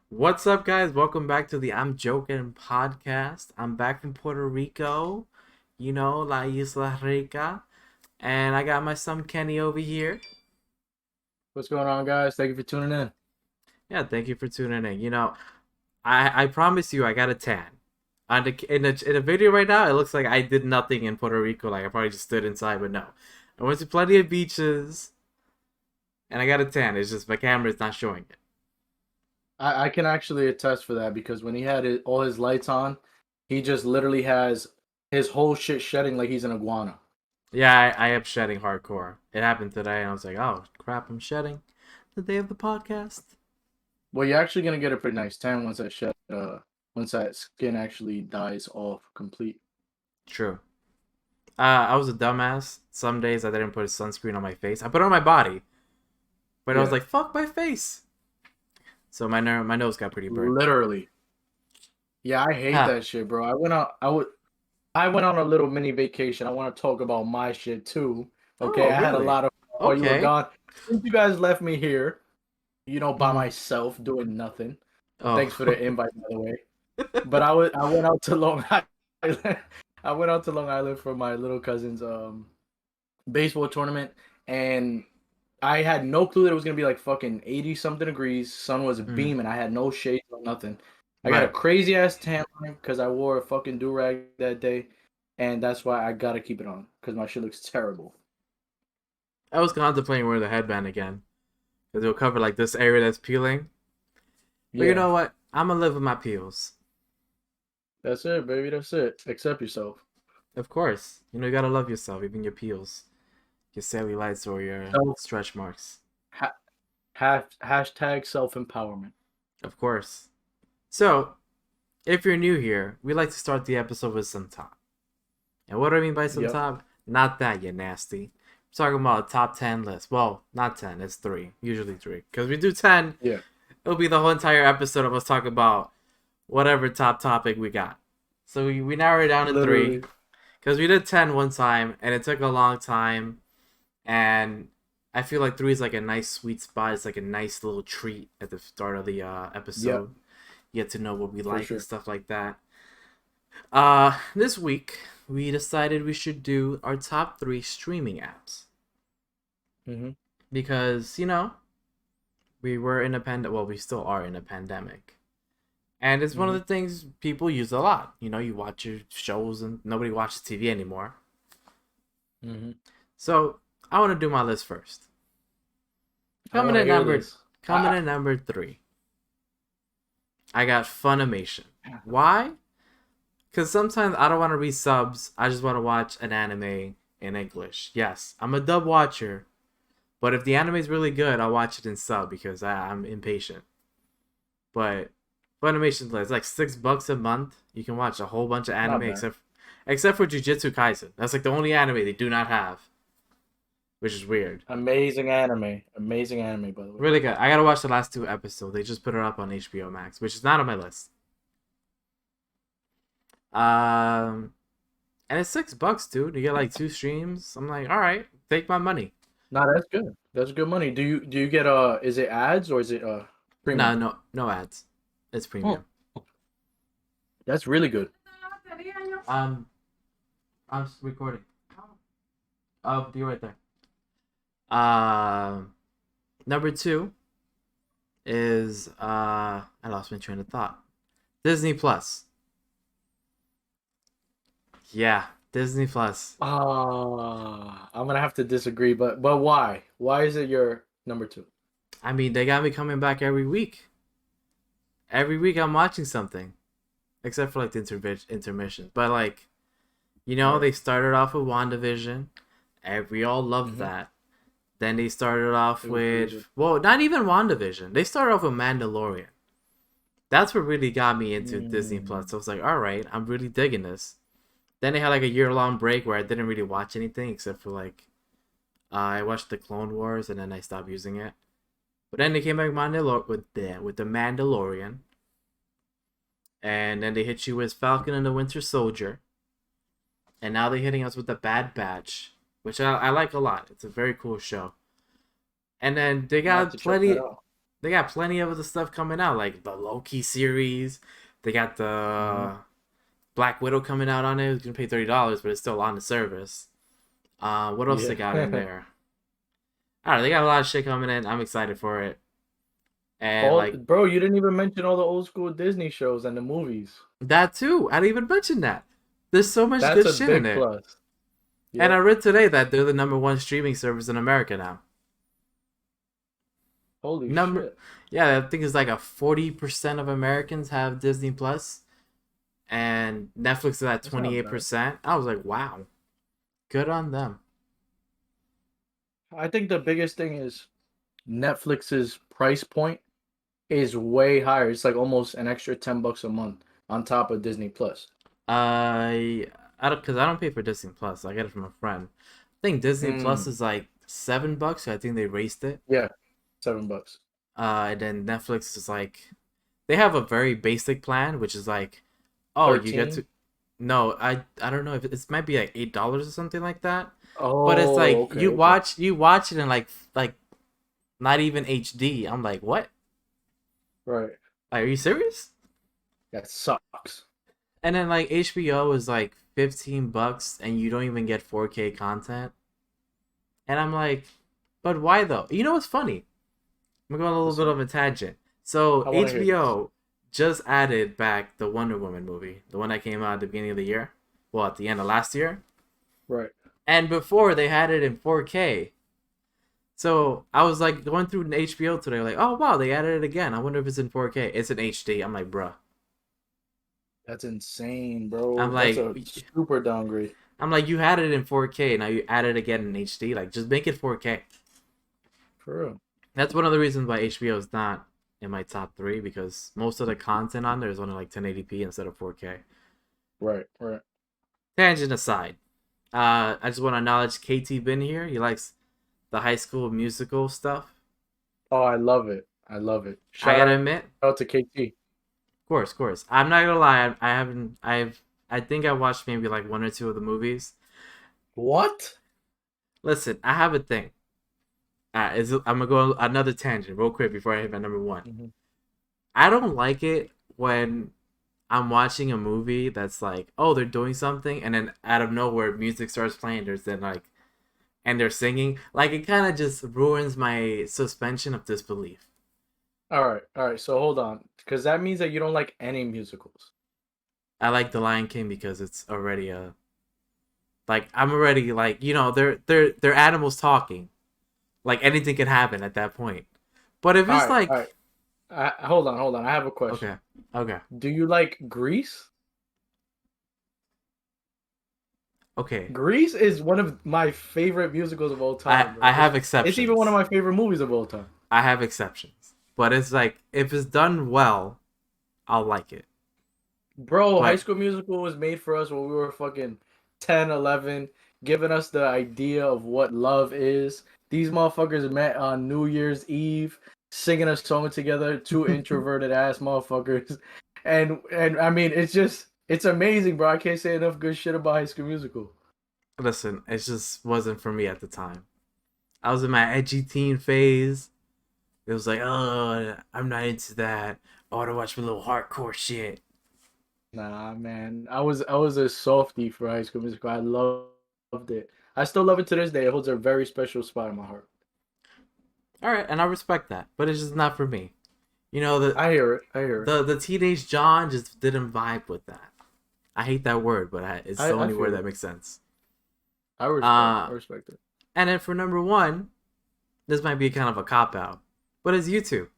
What's up, guys? Welcome back to the I'm Joking podcast. I'm back from Puerto Rico, La Isla Rica, and I got my son Kenny over here. What's going on, guys? Thank you for tuning in. Yeah, thank you for tuning in. I promise you, I got a tan. In a video right now, it looks like I did nothing in Puerto Rico. Like I probably just stood inside, but no, I went to plenty of beaches, and I got a tan. It's just my camera's not showing it. I can actually attest for that because when he had all his lights on, he just literally has his whole shit shedding like he's an iguana. Yeah, I am shedding hardcore. It happened today, and I was like, oh crap, I'm shedding the day of the podcast. Well, you're actually gonna get a pretty nice tan once that skin actually dies off complete. True. I was a dumbass. Some days I didn't put a sunscreen on my face. I put it on my body, but I was Yeah, like, fuck my face. So my nose got pretty burnt. literally. Yeah, I hate Ha. that shit, bro. I went on a little mini vacation. I want to talk about my shit too. Okay, Oh, I had a really? lot of while you were Okay. gone. Since you guys left me here, by Mm. myself doing nothing. Oh. Thanks for the invite, by the way. But I went out to Long Island. I went out to Long Island for my little cousin's baseball tournament, and I had no clue that it was gonna be like fucking 80 something degrees. Sun was Mm. beaming. I had no shades or nothing. I got a Right. crazy ass tan line because I wore a fucking do rag that day, and that's why I gotta keep it on because my shit looks terrible. I was contemplating wearing the headband again because it'll cover like this area that's peeling. But you Yeah, know what? I'm gonna live with my peels. that's it, baby. That's it. Accept yourself. Of course. You gotta love yourself, even your peels, your cellulites or your Self stretch marks. ha, hashtag self empowerment. Of course. So, if you're new here, we like to start the episode with some top. And what do I mean by some Yep. top? Not that, you nasty. I'm talking about a top 10 list. Well, not 10, it's 3. Usually 3. Because we do 10, Yeah. it'll be the whole entire episode of us talking about whatever top topic we got. So we narrowed it down to 3. Literally. Because we did 10 one time, and it took a long time. And I feel like 3 is like a nice sweet spot. It's like a nice little treat at the start of the Yep. episode. You get to know what we For like and sure. stuff like that. This week we decided we should do our top 3 streaming apps Hmm. because we were in a well, we still are in a pandemic, and it's one of Hmm. the things people use a lot. You watch your shows and nobody watches TV anymore. Hmm. So I want to do my list first. I Coming want to in hear number this. coming in number 3, I got Funimation. Why? Because sometimes I don't want to read subs. I just want to watch an anime in English. Yes, I'm a dub watcher, but if the anime is really good, I'll watch it in sub because I'm impatient. But Funimation is like $6 a month. You can watch a whole bunch of anime Not bad. except for Jujutsu Kaisen. That's like the only anime they do not have, which is weird. Amazing anime. Amazing anime, by the way. Really good. I gotta watch the last 2 episodes. They just put it up on HBO Max, which is not on my list. Um, and it's $6, dude. You get like 2 streams. I'm like, all right, take my money. Nah, that's good. That's good money. Do you get is it ads or is it No, premium? no ads. It's Oh, premium. that's really good. Um, I'm recording. Oh, be right there. Um, Number 2 is I lost my train of thought. Disney Plus. Yeah, Disney Plus. I'm gonna have to disagree, but why? Why is it your number two? I mean, they got me coming back every week. Every week I'm watching something, except for like the intermissions. But like, Right. they started off with WandaVision, and we all loved Mm-hmm. that. Then they started off It was really good. with, well, not even WandaVision. They started off with Mandalorian. That's what really got me into Disney Mm. Plus. I was like, all right, I'm really digging this. Then they had like a year-long break where I didn't really watch anything except for like I watched the Clone Wars and then I stopped using it. But then they came back with the Mandalorian, and then they hit you with Falcon and the Winter Soldier, and now they're hitting us with the Bad Batch, which I like a lot. It's a very cool show. And then they I'm gonna have got to check that plenty. out. They got plenty of other stuff coming out, like the Loki series. They got Hmm. the Black Widow coming out on it. You can pay $30, but it's still on the service. What else they Yeah. got in there? I don't know. They got a lot of shit coming in. I'm excited for it. And All like bro, you didn't even mention all the old school Disney shows and the movies. that too. I didn't even mention that. There's so much That's good a shit in big it. plus. And I Yep. read today that they're the number one streaming service in America now. Holy Number, shit. yeah, I think it's like a 40% of Americans have Disney Plus, and Netflix is at That's not bad. 28%. I was like, wow, good on them. I think the biggest thing is Netflix's price point is way higher. It's like almost an extra $10 a month on top of Disney Plus. I don't, cause I don't pay for Disney Plus. I get it from a friend. I think Disney Plus Mm, is like $7. So I think they raised it. yeah, $7. And then Netflix is like, they have a very basic plan, which is like, oh, you get 13. to, no, I don't know if it might be like $8 or something like that. But it's Oh, like okay, okay. you watch it in like not even HD. I'm like, what? Right. Like, are you serious? That sucks. And then like HBO is like $15 and you don't even get 4K content. And I'm like, but why though? You know what's funny? I'm going a little What's bit up? of a tangent. So I want to hear this. HBO just added back the Wonder Woman movie, the one that came out at the beginning of the year. Well, at the end of last year. Right. And before they had it in 4K. So I was like going through HBO today, like, oh wow, they added it again. I wonder if it's in 4K. It's in HD. I'm like, bruh. That's insane, I'm bro. That's like, a super downgrade. you had it in 4K. Now you add it again in HD. Like, just make it 4K. For real. That's one of the reasons why HBO is not in my top three because most of the content on there is only like 1080p instead of 4K. Right, right. Tangent aside, I just want to acknowledge KT been here. He likes the High School Musical stuff. Oh, I love it. I love it. I Shout gotta admit, out to KT. of course. I'm not gonna lie. I haven't. I think I watched maybe like one or two of the movies. What? Listen, I have a thing. I'm gonna go another tangent real quick before I hit my number one. Mhm. I don't like it when I'm watching a movie that's like, oh, they're doing something, and then out of nowhere, music starts playing. There's then like, and they're singing. Like, it kind of just ruins my suspension of disbelief. All right, all right. So hold on, because that means that you don't like any musicals. I like The Lion King because it's already a like I'm already like they're animals talking. Like anything can happen at that point. But if All it's right, all like right. Hold on, hold on. I have a question. okay, okay, Do you like Grease? okay, Grease is one of my favorite musicals of all I time, bro. I have It's even one of exceptions. my favorite movies of all time. I have exceptions. But it's like if it's done well, I'll like it. Bro, High But School Musical was made for us when we were fucking 10, 11, giving us the idea of what love is. These motherfuckers met on New Year's Eve, singing a song together, two introverted ass motherfuckers. And I mean, it's amazing, bro. I can't say enough good shit about High School Musical. listen, it just wasn't for me at the time. I was in my edgy teen phase. It was like, oh, I'm not into that. I want to watch a little hardcore shit. Nah, man. I was a softie for High School Musical. I loved it. I still love it to this day. It holds a very special spot in my heart. All right, and I respect that, but it's just not for me. You know, the I hear it. I hear it. the teenage John just didn't vibe with that. I hate that word, but it's the I only word feel that it. makes sense. I respect. Uh, I respect it. and then for number one, this might be kind of a cop out, but it's YouTube,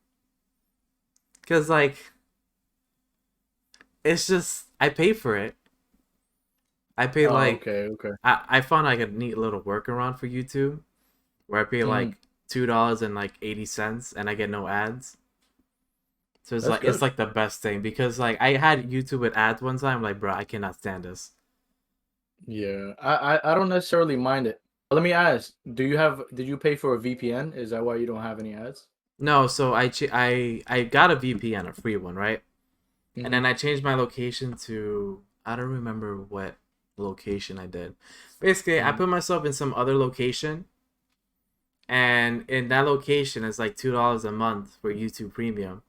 because like it's just I pay for it. I pay Oh, like okay, okay. I found like a neat little workaround for YouTube where I pay Hmm. like $2 and like 80 cents, and I get no ads. So That's it's good. like the best thing because like I had YouTube with ads one time, like bro, I cannot stand this. Yeah, I don't necessarily mind it. But let me ask, did you pay for a VPN? Is that why you don't have any ads? No, so I got a VPN, a free one, right? And Hmm. then I changed my location to I don't remember what location I did. Basically, I Hmm. put myself in some other location, and in that location, it's like $2 a month for YouTube Premium.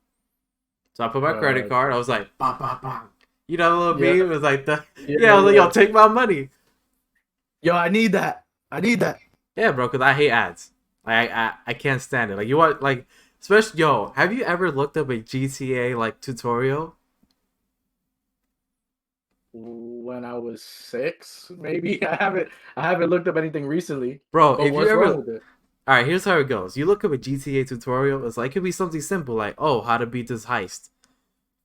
So I put my credit God. card. I was like, bam, bam, bam. You know the little Yeah, meme? It was like the yeah, yeah. I was like, yeah. yo, take my money. Yo, I need that. I need that. Yeah, bro, because I hate ads. I can't stand it. Like you want like especially yo, have you ever looked up a GTA like tutorial? When I was 6, maybe. I haven't looked up anything recently. Bro, But if you what's ever wrong with it? alright, here's how it goes. You look up a GTA tutorial, it's like it could be something simple like, oh, how to beat this heist.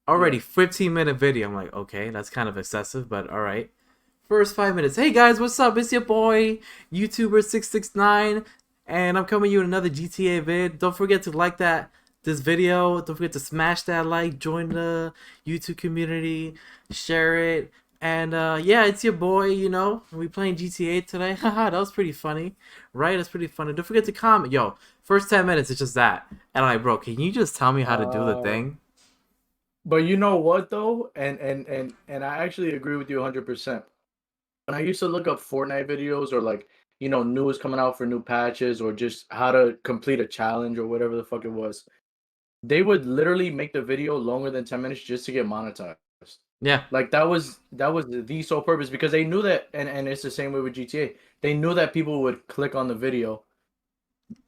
Yeah. Already 15-minute video. I'm like, okay, that's kind of excessive, but alright. First 5 minutes. Hey guys, what's up? It's your boy, YouTuber 669, and I'm coming you in another GTA vid. Don't forget to like this video. Don't forget to smash that like, join the YouTube community, share it. And yeah, it's your boy, you know. We playing GTA today. Haha, that was pretty funny. Right? That's pretty funny. Don't forget to comment. Yo, first 10 minutes it's just that. And I'm like, bro, can you just tell me how to do the Uh, thing? but you know what though? And I actually agree with you 100%. When I used to look up Fortnite videos or like, news coming out for new patches or just how to complete a challenge or whatever the fuck it was, they would literally make the video longer than 10 minutes just to get monetized. Yeah. Like that was the sole purpose because they knew that and it's the same way with GTA. They knew that people would click on the video,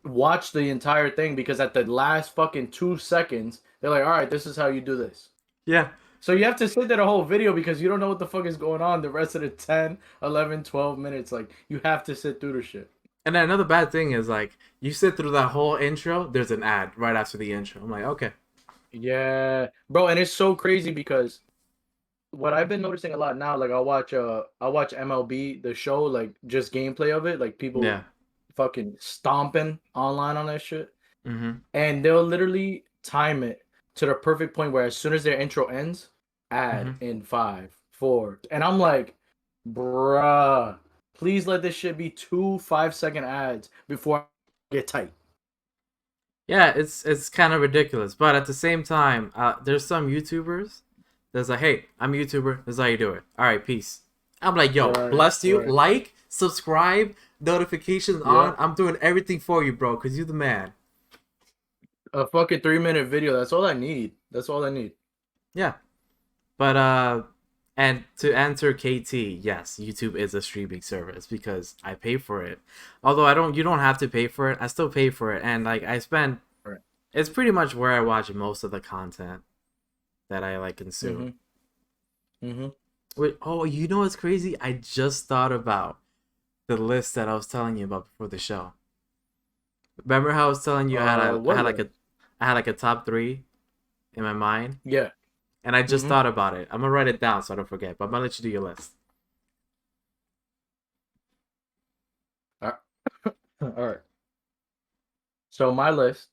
watch the entire thing because at the last fucking 2 seconds, they're like, all right, this is how you do this. Yeah. So you have to sit there the whole video because you don't know what the fuck is going on the rest of the 10, 11, 12 minutes. Like, you have to sit through the shit. And then another bad thing is like you sit through that whole intro, there's an ad right after the intro. I'm like, okay. Yeah. Bro, and it's so crazy because what I've been noticing a lot now, like I watch MLB, the show, like just gameplay of it, like people Yeah. fucking stomping online on that shit. Mm-hmm. And they'll literally time it to the perfect point where as soon as their intro ends, add Mm-hmm. in 5, 4. And I'm like, bruh, please let this shit be 2 5-second ads before I get tight. Yeah, it's kind of ridiculous, but at the same time, there's some YouTubers that's like, hey, I'm a YouTuber. This is how you do it. All right, peace. I'm like, yo, Right, bless you. right. Like, subscribe, notifications on. Yep. I'm doing everything for you, bro, because you're the man. A fucking 3-minute video. That's all I need. That's all I need. Yeah. But and to answer KT, yes, YouTube is a streaming service because I pay for it. Although you don't have to pay for it. I still pay for it, and like I spend, Right. it's pretty much where I watch most of the content that I like Mm-hmm. consume. Mm-hmm. Wait, oh, you know what's crazy? I just thought about the list that I was telling you about before the show. Remember how I was telling you I What had like list? I had like a top three in my mind, Yeah. and I just Mm-hmm. thought about it. I'm gonna write it down so I don't forget. But I'm gonna let you do your list. All right. All right. So my list,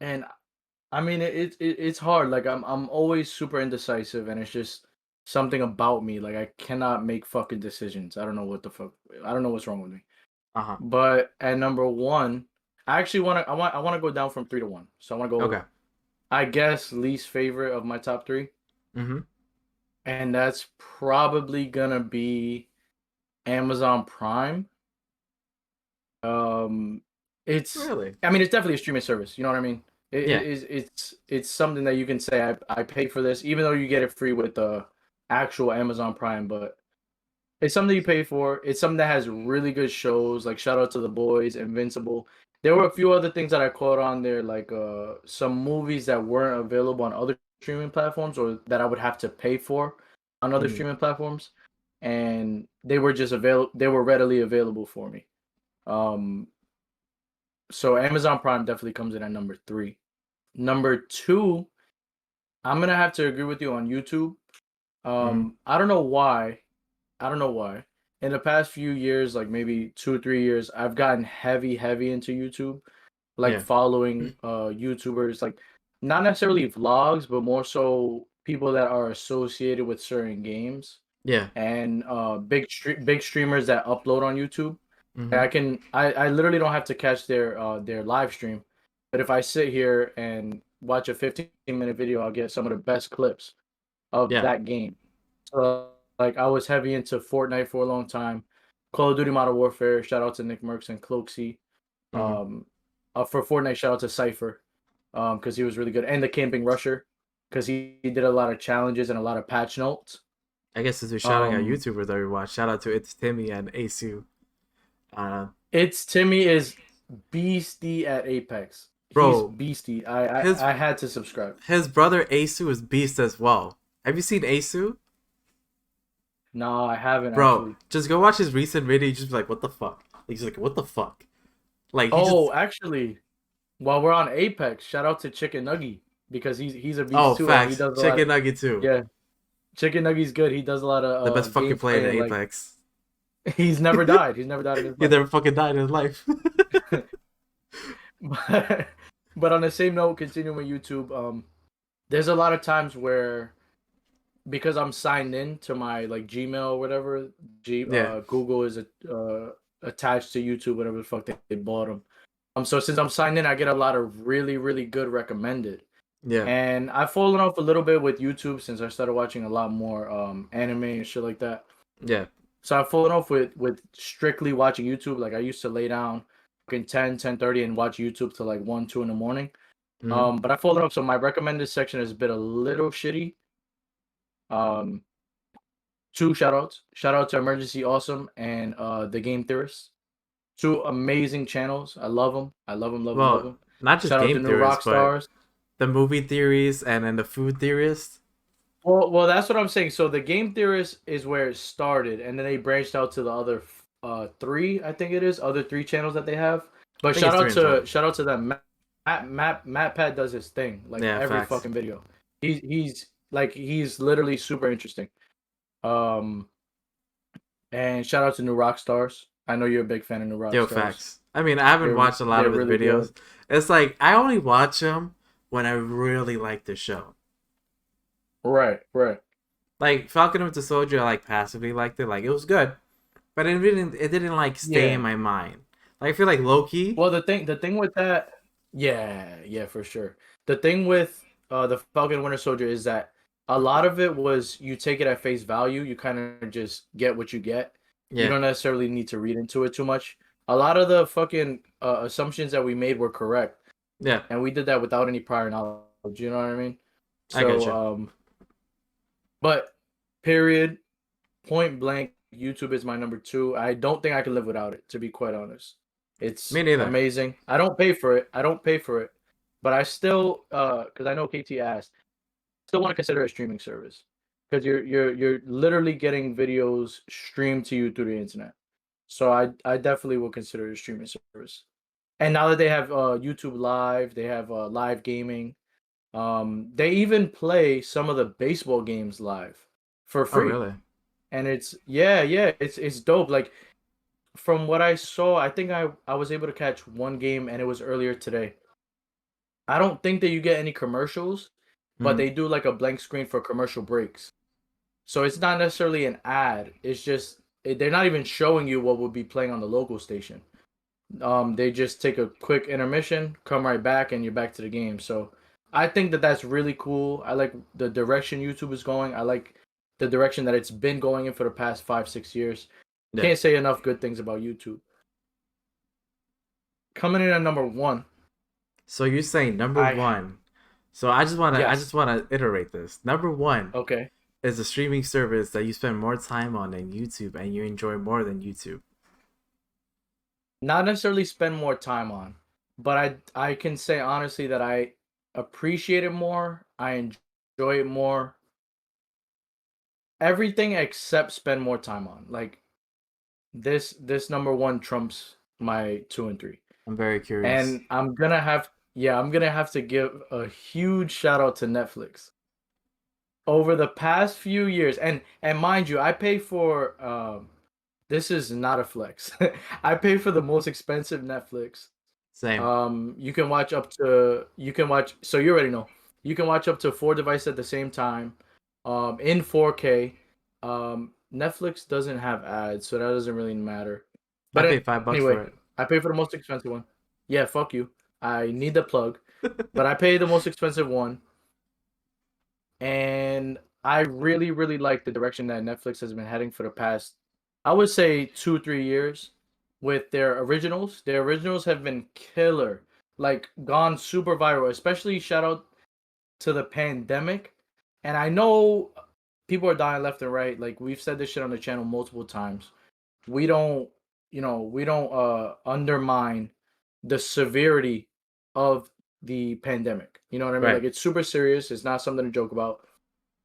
and I mean, it's hard. Like I'm always super indecisive, and it's just something about me. Like I cannot make fucking decisions. I don't know what the fuck. I don't know what's wrong with me. Uh huh. But at number one, I actually I want to go down from 3 to 1. So I want to Okay. go. I guess least favorite of my top three, Mm-hmm. and that's probably gonna be Amazon Prime. Um, it's Really? I mean it's definitely a streaming service. You know what I mean? Yeah. It's something that you can say I paid for this, even though you get it free with the actual Amazon Prime. But it's something you pay for. It's something that has really good shows. Like shout out to The Boys, Invincible. There were a few other things that I caught on there, like some movies that weren't available on other streaming platforms or that I would have to pay for on other Mm-hmm. streaming platforms, and they were just available. They were readily available for me. Um, so Amazon Prime definitely comes in at number three. Number two, I'm gonna have to agree with you on YouTube. Mm-hmm. I don't know why. I don't know why. In the past few years, like maybe 2 or 3 years, I've gotten heavy into YouTube, like Yeah. following YouTubers, like not necessarily vlogs, but more so people that are associated with certain games Yeah. and big streamers that upload on YouTube. Mm-hmm. I literally don't have to catch their live stream, but if I sit here and watch a 15-minute video, I'll get some of the best clips of Yeah. that game. So like I was heavy into Fortnite for a long time, Call of Duty Modern Warfare. Shout out to Nick Merckx and Cloaksy. Mm-hmm. For Fortnite, shout out to Cypher, because he was really good, and the Camping Rusher, because he did a lot of challenges and a lot of patch notes. I guess since we're shouting out Um, YouTubers that we watch, shout out to It's Timmy and Asu. it's Timmy is beastie at Apex. He's Bro, beastie. his I had to subscribe. his brother Asu is beast as well. Have you seen Asu? No, I haven't Bro, actually. just go watch his recent video. You just be like, what the fuck? He's like, what the fuck? Like he Oh, just actually, while we're on Apex, shout out to Chicken Nuggy because he's a beast oh too, and he facts. does a lot. Chicken nugget too. Yeah, Chicken Nuggy's good. He does a lot The of best fucking player gameplay in and like Apex. he's never died. He's never died in his He life. never fucking died in his life. But but on the same note, continuing with YouTube, there's a lot of times where because I'm signed in to my like Gmail or whatever, Yeah. Google is attached to YouTube, whatever the fuck they bought them. So since I'm signed in, I get a lot of really good recommended. Yeah. And I've fallen off a little bit with YouTube since I started watching a lot more anime and shit like that. Yeah. So I've fallen off with strictly watching YouTube. Like I used to lay down fucking 10:30 and watch YouTube till like 1, 2 in the morning. Hmm. But I've fallen off, so my recommended section has been a little shitty. Um, two shout outs. Shout out to Emergency Awesome and The Game Theorist. Two amazing channels. I love them. I love them, love them, love Well, them. not just Shout out to game New theorists, but Rockstars. the movie theories and then the food theorists. Well, that's what I'm saying. So the Game Theorist is where it started, and then they branched out to the other three, I think it is, other three channels that they have. I But think it's three in total. shout out to them. Matt does his thing like Yeah, every facts. fucking video. He's literally super interesting. Um, and shout out to New Rockstars. I know you're a big fan of New Yo, Rockstars. facts. I mean, I haven't watched a lot They're of his really good. videos. It's like I only watch him when I really like the show. Right, right. Like Falcon and Winter Soldier, I like passively liked it. Like it was good, but it didn't like stay in Yeah. my mind. Like I feel like low key. Well, the thing with that, yeah, for sure. The thing with the Falcon and Winter Soldier is that a lot of it was you take it at face value. You kind of just get what you get. You Yeah, don't necessarily need to read into it too much. A lot of the fucking assumptions that we made were correct, yeah, and we did that without any prior knowledge. You know what I mean? I get So, you. but period, point blank, YouTube is my number two. I don't think I could live without it, to be quite honest. It's Me neither. amazing. I don't pay for it. I don't pay for it, but I still, because I know KT asked, still want to consider it a streaming service because you're literally getting videos streamed to you through the internet. So I definitely will consider it a streaming service. And now that they have YouTube Live, they have live gaming. They even play some of the baseball games live for Oh free, really? and it's dope. Like from what I saw, I think I was able to catch one game, and it was earlier today. I don't think that you get any commercials, but Hmm. they do like a blank screen for commercial breaks. So it's not necessarily an ad. It's just they're not even showing you what would be playing on the local station. They just take a quick intermission, come right back, and you're back to the game. So I think that that's really cool. I like the direction YouTube is going. I like the direction that it's been going in for the past 5 6 years. Yeah. Can't say enough good things about YouTube. Coming in at number one, So you're saying number I one. So I just yes, wanna iterate this. Number one okay. is a streaming service that you spend more time on than YouTube and you enjoy more than YouTube. Not necessarily spend more time on, but I can say honestly that I appreciate it more. I enjoy it more. Everything except spend more time on. Like this number one trumps my two and three. I'm very curious. And I'm gonna have to give a huge shout out to Netflix. Over the past few years, and mind you, I pay for this is not a flex. I pay for the most expensive Netflix. Same. You can watch so you already know. You can watch up to 4 devices at the same time, in 4K. Netflix doesn't have ads, so that doesn't really matter. I But paid $5 anyway, for it. I pay for the most expensive one. Yeah, fuck you. I need the plug, but I pay the most expensive one, and I really like the direction that Netflix has been heading for the past, I would say 2 3 years. with their originals. Their originals have been killer, like gone super viral. Especially shout out to the pandemic. And I know people are dying left and right. Like we've said this shit on the channel multiple times. We don't, we don't undermine the severity of the pandemic. You know what I mean? Right. Like it's super serious. It's not something to joke about.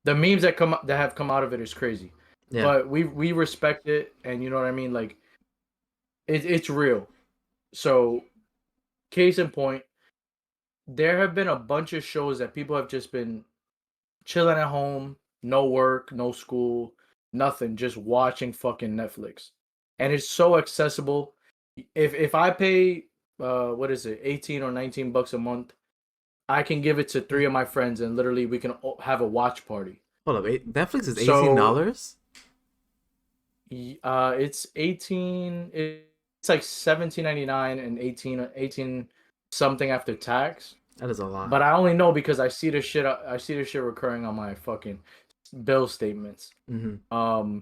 The memes that have come out of it is crazy. Yeah. But we respect it, and you know what I mean? Like it's real. So case in point, there have been a bunch of shows that people have just been chilling at home, no work, no school, nothing, just watching fucking Netflix. And it's so accessible. If I pay what is it, 18 or 19 bucks a month, I can give it to three of my friends and literally we can have a watch party. Hold up. Netflix is So $18. it's 18, it's like 17.99 and 18 something after tax. That is a lot. But I only know because I see the shit recurring on my fucking bill statements. Mm-hmm.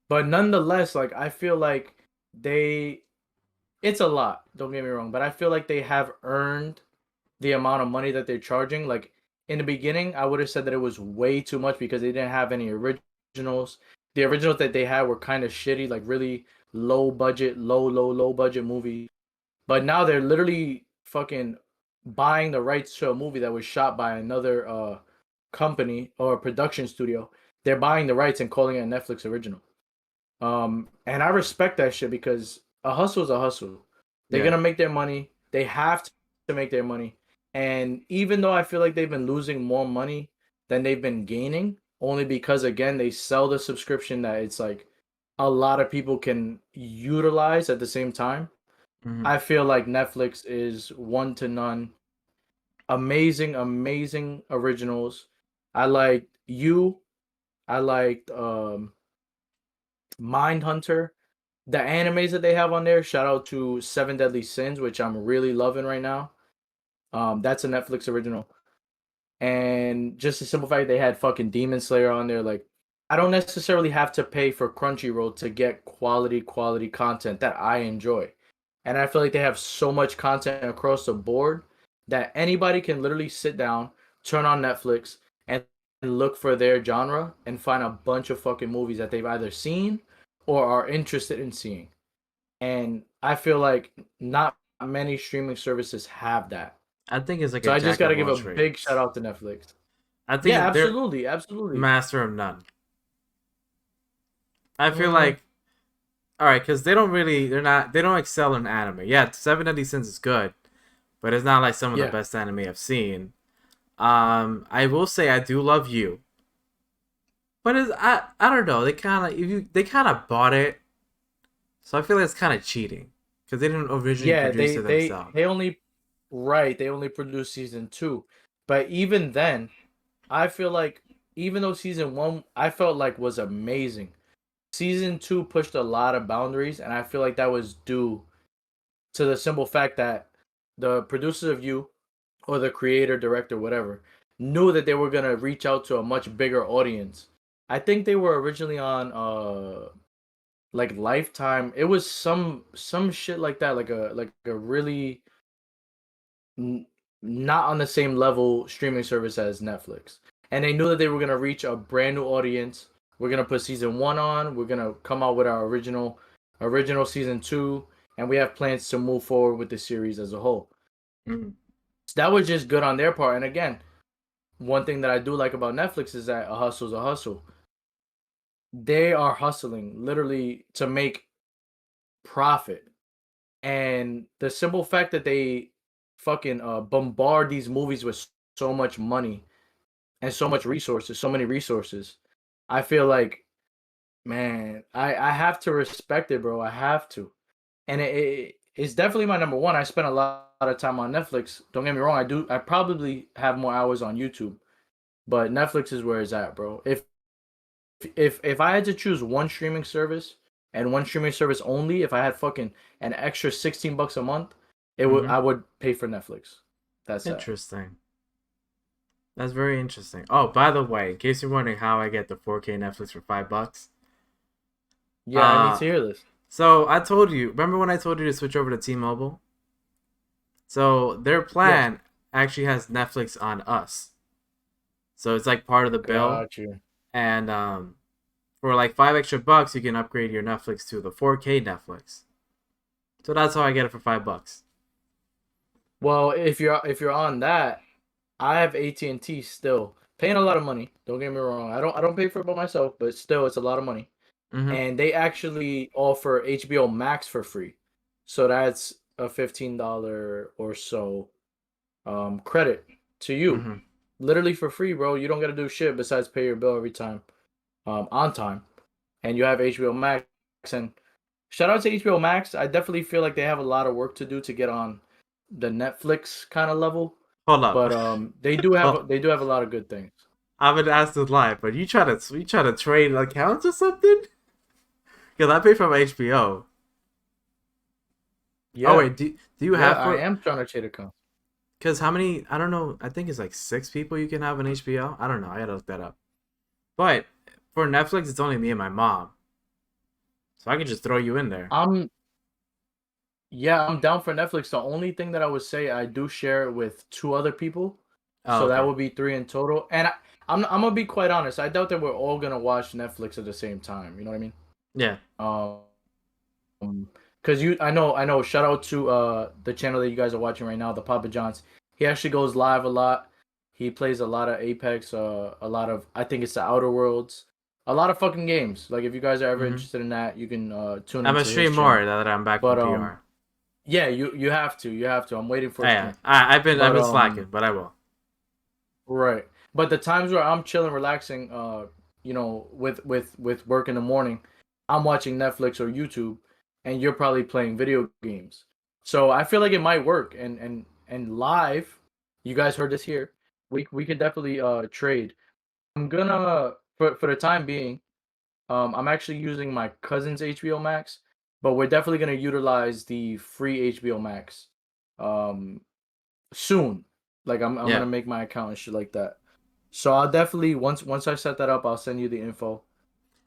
But nonetheless, like I feel like they it's a lot, don't get me wrong, but I feel like they have earned the amount of money that they're charging. Like in the beginning, I would have said that it was way too much because they didn't have any originals. The originals that they had were kind of shitty, like really low budget, low budget movie. But now they're literally fucking buying the rights to a movie that was shot by another company or production studio. They're buying the rights and calling it a Netflix original. And I respect that shit because a hustle is a hustle. They're Yeah. gonna make their money. They have to make their money. And even though I feel like they've been losing more money than they've been gaining, only because again they sell the subscription that it's like a lot of people can utilize at the same time. Mm-hmm. I feel like Netflix is one to none. Amazing originals. I liked you. I liked Mindhunter. The animes that they have on there, shout out to Seven Deadly Sins, which I'm really loving right now. That's a Netflix original. And just the simple fact they had fucking Demon Slayer on there, like I don't necessarily have to pay for Crunchyroll to get quality content that I enjoy. And I feel like they have so much content across the board that anybody can literally sit down, turn on Netflix, and look for their genre and find a bunch of fucking movies that they've either seen or are interested in seeing. And I feel like not many streaming services have that. I think it's like So a I just jack got to of give all a big shout trades. out to Netflix. I Yeah, think they're absolutely. master of none. I feel Mm, like all right, because they don't excel in anime. Yeah, Seven Deadly Sins is good, but it's not like some of the yeah, best anime I've seen. I will say I do love you, but I don't know. They kind of bought it, so I feel like it's kind of cheating because they didn't originally yeah. produce it themselves. They only right. They only produced season 2, but even then, I feel like even though season 1 I felt like was amazing, season 2 pushed a lot of boundaries, and I feel like that was due to the simple fact that the producers of You or the creator, director, whatever, knew that they were gonna reach out to a much bigger audience. I think they were originally on like Lifetime. It was some shit like that, like a really n- not on the same level streaming service as Netflix. And they knew that they were gonna reach a brand new audience. We're gonna put season 1 on. We're gonna come out with our original season 2, and we have plans to move forward with the series as a whole. Mm-hmm. So that was just good on their part. And again, one thing that I do like about Netflix is that a hustle's a hustle. They are hustling literally to make profit. And the simple fact that they fucking bombard these movies with so much money and so many resources, I feel like, man, I have to respect it, bro. I have to. And it's definitely my number one. I spend a lot of time on Netflix. Don't get me wrong, I probably have more hours on YouTube, but Netflix is where it's at, bro. If I had to choose one streaming service and one streaming service only, if I had fucking an extra 16 bucks a month, it would Mm-hmm. I would pay for Netflix. That's that. Interesting. That's very interesting. Oh, by the way, in case you're wondering how I get the 4K Netflix for $5, Yeah, I need uh, to hear this. So I told you. Remember when I told you to switch over to T-Mobile? So their Yes. plan actually has Netflix on us. So it's like part of the bill, Got you. and for like $5 extra, you can upgrade your Netflix to the 4K Netflix. So that's how I get it for $5. Well, if you're on that, I have AT&T still paying a lot of money. Don't get me wrong. I don't pay for it by myself, but still, it's a lot of money. Mm-hmm. And they actually offer HBO Max for free, so that's a $15 or so credit to you, Mm-hmm. literally for free, bro. You don't got to do shit besides pay your bill every time, on time, and you have HBO Max. And shout out to HBO Max. I definitely feel like they have a lot of work to do to get on the Netflix kind of level, Hold up. but they do have Well, a lot of good things. I've been asked this live, but you try to trade accounts or something? Because I pay for my HBO. Oh Yeah, wait, do you yeah, have I for? am trying to trade accounts. Because how many? I don't know. I think it's like 6 people you can have on HBO. I don't know. I gotta look that up. But for Netflix, it's only me and my mom, so I can just throw you in there. I'm Yeah, I'm down for Netflix. The only thing that I would say, I do share it with two other people, Oh, so that okay. would be three in total. And I'm gonna be quite honest. I doubt that we're all gonna watch Netflix at the same time. You know what I mean? Yeah. Because I know. Shout out to the channel that you guys are watching right now, the Papa John's. He actually goes live a lot. He plays a lot of Apex, a lot of, I think it's the Outer Worlds, a lot of fucking games. Like if you guys are ever Mm-hmm. interested in that, you can tune I'm gonna into his stream more channel. now that I'm back from But PR. yeah, you have to, you have to. I'm waiting for Oh, a yeah, stream. I've But been slacking, but I will. right. But the times where I'm chilling, relaxing, with work in the morning, I'm watching Netflix or YouTube, and you're probably playing video games. So I feel like it might work. And live, you guys heard this here. We could definitely trade. I'm gonna, for the time being, I'm actually using my cousin's HBO Max, but we're definitely gonna utilize the free HBO Max um soon. Like I'm Yeah. gonna make my account and shit like that. So I'll definitely, once I set that up, I'll send you the info,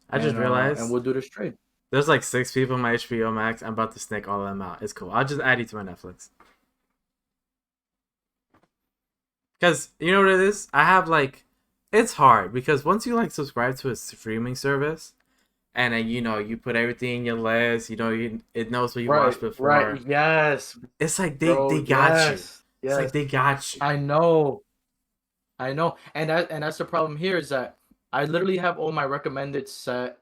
I just and realized we'll do this trade. there's like 6 people in my HBO Max. I'm about to snake all of them out. It's cool. I'll just add you to my Netflix. Because you know what it is? I have like, it's hard because once you like subscribe to a streaming service, and then you put everything in your list. It knows what you watched Right, before. right. Yes, It's like bro. they got you. Yes, It's like yes. they got you. I know. I know. And that's the problem here, is that I literally have all my recommended set.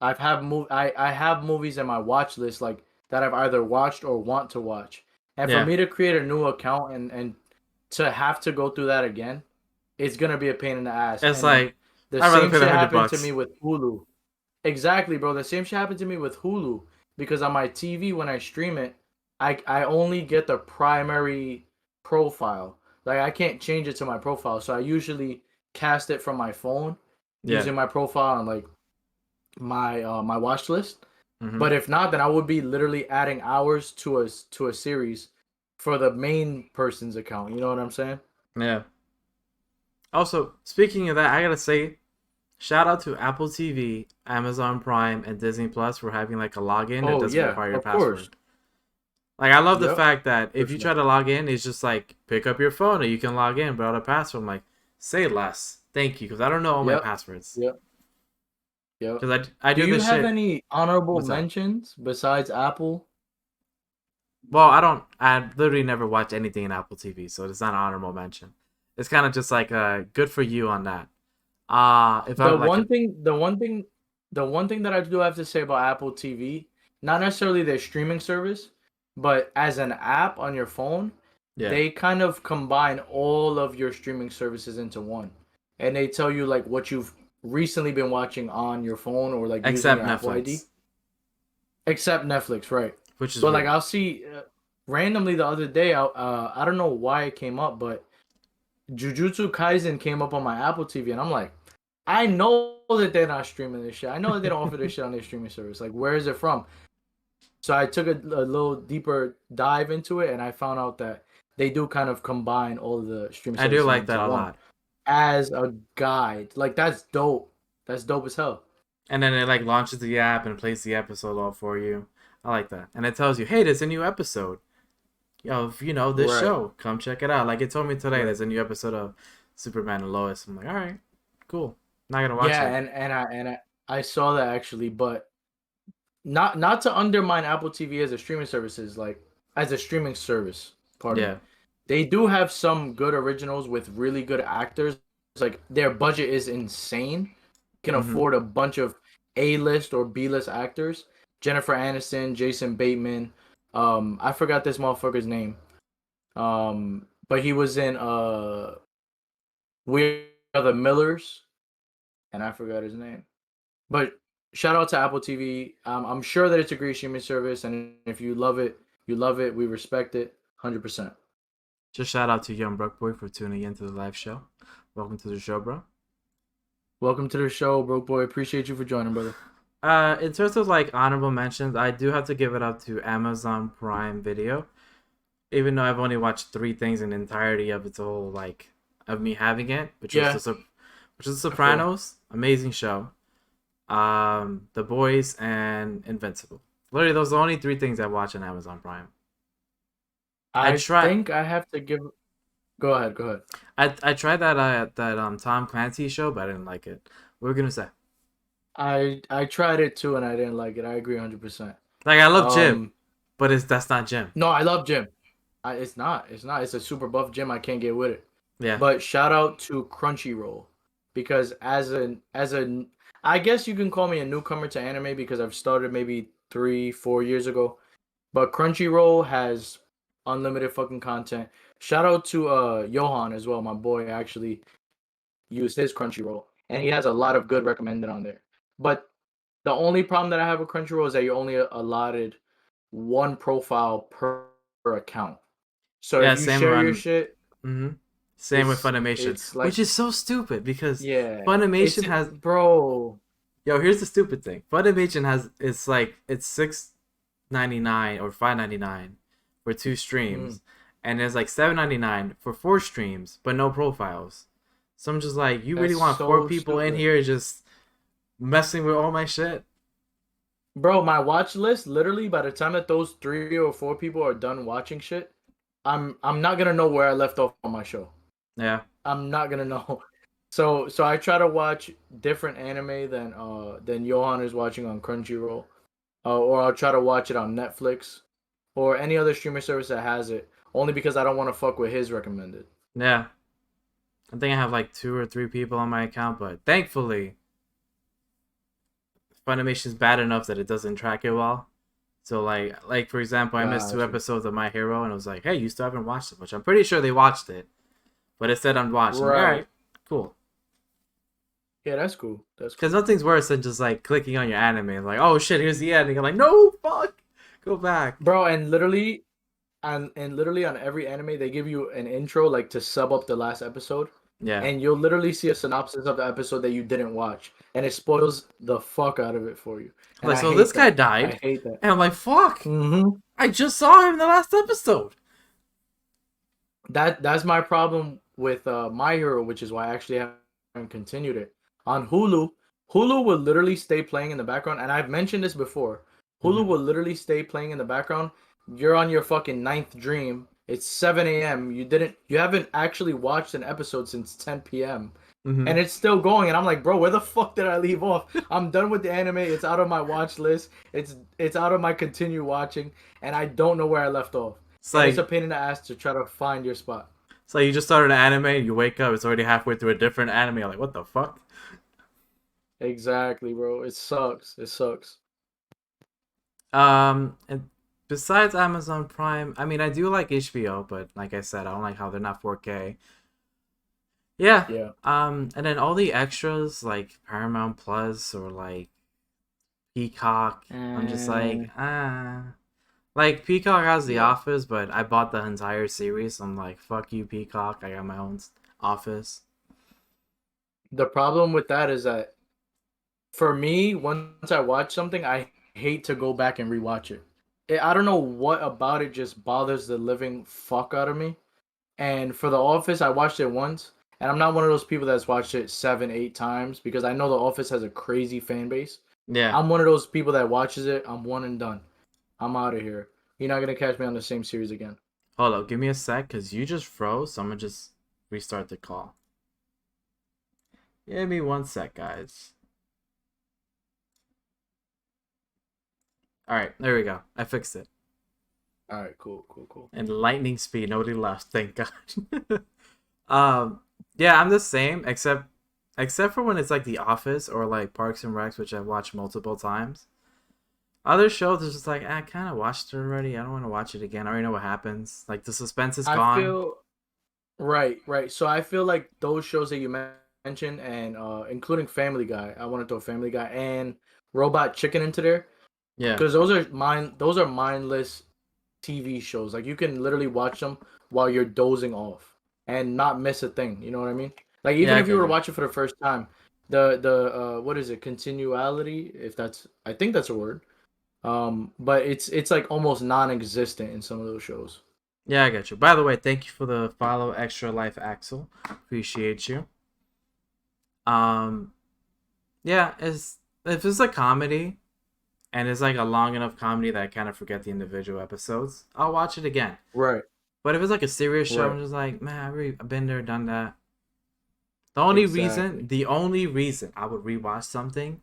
I have movies in my watch list, like that I've either watched or want to watch. And for Yeah. me to create a new account and to have to go through that again, it's gonna be a pain in the ass. It's And then like the I'd rather same pay the shit hundred happened to me bucks. with Hulu. Exactly, bro. The same shit happened to me with Hulu, because on my TV when I stream it, I only get the primary profile. Like I can't change it to my profile, so I usually cast it from my phone Yeah. using my profile on like my watch list. Hmm. But if not, then I would be literally adding hours to a series for the main person's account. You know what I'm saying? Yeah. Also, speaking of that, I gotta say, shout out to Apple TV, Amazon Prime, and Disney Plus for having like a login that Oh doesn't yeah, require your of course. password. Like I love the Yep, fact that for if you sure. try to log in, it's just like pick up your phone and you can log in without a password. I'm like, say less, thank you, because I don't know all my Yep, passwords. yep, yep. Because I Do do you this have shit. any honorable What's up? mentions besides Apple? Well, I don't. I literally never watch anything in Apple TV, so it's not an honorable mention. It's kind of just like good for you on that. If The I'm like, one thing, the one thing, the one thing that I do have to say about Apple TV, not necessarily their streaming service, but as an app on your phone, yeah, they kind of combine all of your streaming services into one, and they tell you like what you've recently been watching on your phone or like using except your Apple ID, Netflix, except Netflix, right? which is But like weird. I'll see randomly the other day, I don't know why it came up, but Jujutsu Kaisen came up on my Apple TV, and I'm like, I know that they're not streaming this shit. I know that they don't offer this shit on their streaming service. Like, where is it from? So I took a little deeper dive into it, and I found out that they do kind of combine all of the streaming I do services like that into a one lot. as a guide. Like, that's dope. That's dope as hell. And then it like launches the app and plays the episode all for you. I like that. And it tells you, hey, there's a new episode of this Right, show. Come check it out. Like it told me today, right. there's a new episode of Superman and Lois. I'm like, all right, cool. Not gonna watch Yeah, it. I saw that actually, but not to undermine Apple TV as a streaming services, like as a streaming service. Pardon me. Yeah. They do have some good originals with really good actors. Like their budget is insane. Can Hmm. afford a bunch of A-list or B-list actors. Jennifer Aniston, Jason Bateman. I forgot this motherfucker's name. But he was in We Are the Millers, and I forgot his name. But shout out to Apple TV. I'm sure that it's a great streaming service, and if you love it, you love it. We respect it, 100%. Just shout out to Young Broke Boy for tuning into the live show. Welcome to the show, bro. Welcome to the show, broke boy. Appreciate you for joining, brother. In terms of like honorable mentions, I do have to give it up to Amazon Prime Video. Even though I've only watched three things in the entirety of its whole like of me having it, Yeah, which is The I feel. Sopranos, amazing show. The Boys and Invincible. Literally, those are the only three things I watch on Amazon Prime. I I try think I have to give. Go ahead. Go ahead. I tried that Tom Clancy show, but I didn't like it. What were we gonna say? I tried it too, and I didn't like it. I agree 100%. Like I love Jim, Um, but it's that's not Jim. no, I love Jim. It's not. It's not. It's a super buff Jim. I can't get with it. Yeah. But shout out to Crunchyroll because as a I guess you can call me a newcomer to anime because I've started maybe 3 4 years ago. But Crunchyroll has unlimited fucking content. Shout out to Johan as well. My boy actually used his Crunchyroll and he has a lot of good recommended on there. But the only problem that I have with Crunchyroll is that you're only allotted one profile per account. So Yeah. if you Same share your on. shit, Mm-hmm. Same with it's Funimation, it's which like is so stupid because yeah, it's Funimation has. bro. Yo, here's the stupid thing. Funimation has it's 6.99 or 5.99 for two Mm, streams, and it's like 7.99 for four streams, but no profiles. So I'm just like, you really that's want four so people in stupid. here just messing with all my shit? Bro, my watch list, literally by the time that those 3 or 4 people are done watching shit, I'm not gonna know where I left off on my show. Yeah. I'm not gonna know. So I try to watch different anime than Johan is watching on Crunchyroll. Or I'll try to watch it on Netflix or any other streaming service that has it, only because I don't want to fuck with his recommended. Yeah. I think I have like two or three people on my account, but thankfully, Funimation's bad enough that it doesn't track it well. So like for example, I missed two Gotcha. episodes of My Hero, and it was like, hey, you still haven't watched it, which I'm pretty sure they watched it, but it said unwatched. I'm like, all Right. right, cool. Yeah, that's cool. That's Because cool. nothing's worse than just like clicking on your anime and like, oh shit, here's the ending. I'm like, no, fuck, go back. Bro, and literally on every anime they give you an intro like to sub up the last episode, Yeah. and you'll literally see a synopsis of the episode that you didn't watch, and it spoils the fuck out of it for you. I'm And like, I so this hate guy that. died, I hate that. and I'm like, fuck, Mm-hmm. I just saw him in the last episode. That's my problem with My Hero, which is why I actually haven't continued it. On Hulu, Hulu will literally stay playing in the background, and I've mentioned this before. Hulu Mm-hmm. will literally stay playing in the background. You're on your fucking ninth dream. It's 7 a.m. You haven't actually watched an episode since 10 p.m. Mm-hmm. and it's still going. And I'm like, bro, where the fuck did I leave off? I'm done with the anime. It's out of my watch list. It's out of my continue watching, and I don't know where I left off. It's And it's a like pain in the ass to try to find your spot. it's like you just started an anime, you wake up, it's already halfway through a different anime. I'm like, what the fuck? Exactly, bro. It sucks. It sucks. And besides Amazon Prime, I mean, I do like HBO, but like I said, I don't like how they're not 4K. Yeah. Yeah. And then all the extras like Paramount Plus or like Peacock, I'm just like, And ah. Like Peacock has The yeah. Office, but I bought the entire series. So I'm like, fuck you, Peacock. I got my own Office. The problem with that is that for me, once I watch something, I hate to go back and rewatch it. I don't know what about it just bothers the living fuck out of me. And for The Office, I watched it once, and I'm not one of those people that's watched it 7 8 times because I know The Office has a crazy fan base. Yeah. I'm one of those people that watches it. I'm one and done. I'm out of here. You're not gonna catch me on the same series again. Hold up, give me a sec, cause you just froze. So I'm gonna just restart the call. Give me one sec, guys. All right, there we go. I fixed it. All right, cool, cool, cool. And lightning speed, nobody left. Thank God. um, yeah, I'm the same, except for when it's like The Office or like Parks and Recs, which I've watched multiple times. Other shows is just like I kind of watched it already. I don't want to watch it again. I already know what happens. Like the suspense is I gone. feel right, right. So I feel like those shows that you mentioned, and including Family Guy, I want to throw Family Guy and Robot Chicken into there Yeah, because those are mindless TV shows. Like you can literally watch them while you're dozing off and not miss a thing. You know what I mean? Like yeah, even I if you get were to you. watch it for the first time, the what is it? Continuality, if that's I think that's a word. But it's like almost non-existent in some of those shows. Yeah, I get you. By the way, thank you for the follow, Extra Life Axel. Appreciate you. Um, yeah, it's if it's a comedy and it's like a long enough comedy that I kind of forget the individual episodes, I'll watch it again. Right, But if it's like a serious show, right, I'm just like, man, I've been there, done that. exactly. The only reason I would rewatch something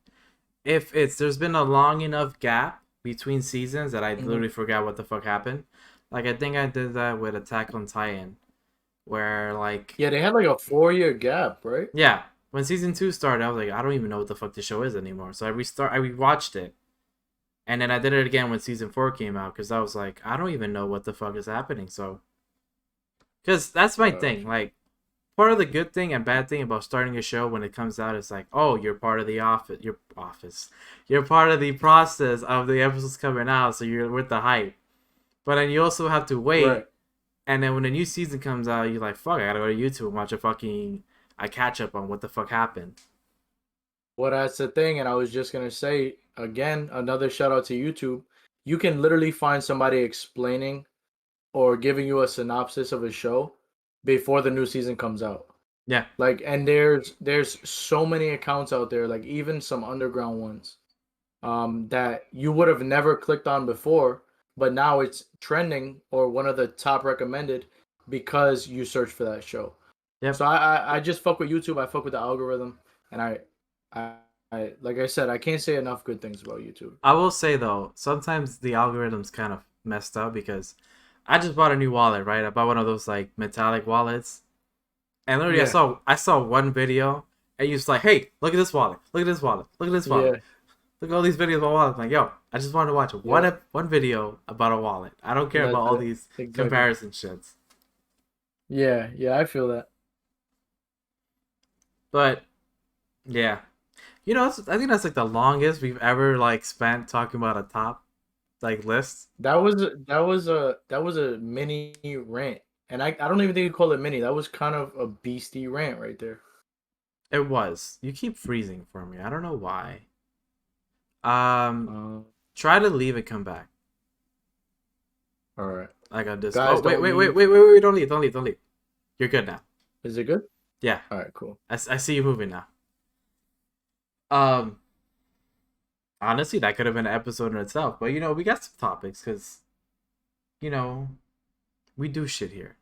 if it's there's been a long enough gap between seasons that I Hmm. literally forgot what the fuck happened. Like I think I did that with Attack on Titan, where like Yeah, they had like a 4 year gap, right? yeah, when season two started, I was like, I don't even know what the fuck the show is anymore. So I rewatched it, and then I did it again when season four came out because I was like, I don't even know what the fuck is happening. So because that's my thing, Gotcha. like part of the good thing and bad thing about starting a show when it comes out is like, oh, you're part of the office, you're part of the process of the episodes coming out, so you're with the hype. But then you also have to Right. wait, and then when a new season comes out, you're like, fuck, I gotta go to YouTube and watch a catch up on what the fuck happened. Well, that's the thing, and I was just gonna say again, another shout out to YouTube. You can literally find somebody explaining or giving you a synopsis of a show before the new season comes out. Yeah, Like, and there's so many accounts out there, like even some underground ones, that you would have never clicked on before, but now it's trending or one of the top recommended because you search for that show. yep. So I just fuck with YouTube. I fuck with the algorithm, and I I like I said, I can't say enough good things about YouTube. I will say though, sometimes the algorithm's kind of messed up because I just bought a new wallet, right? I bought one of those like metallic wallets. And literally, Yeah, I saw one video, and you was like, "Hey, look at this wallet! Look at this wallet! Look at this wallet! yeah, Look at all these videos about wallets!" I'm like, yo, I just wanted to watch yeah. one video about a wallet. I don't care about That's all it. these Exactly. comparison shits. Yeah, yeah. I feel that. But yeah, I think that's like the longest we've ever like spent talking about a top like list. That was a mini rant, and I don't even think you call it mini. That was kind of a beastie rant right there. It was. You keep freezing for me. I don't know why. Um, Uh, try to leave and come back. all right, Like on this. Oh guys, wait, don't wait, wait, leave. wait, wait, wait! Don't leave! Don't leave! Don't leave! You're good now. Is it good? Yeah, All right, cool. I see you moving now. Um, honestly, that could have been an episode in itself. But we got some topics because you know we do shit here.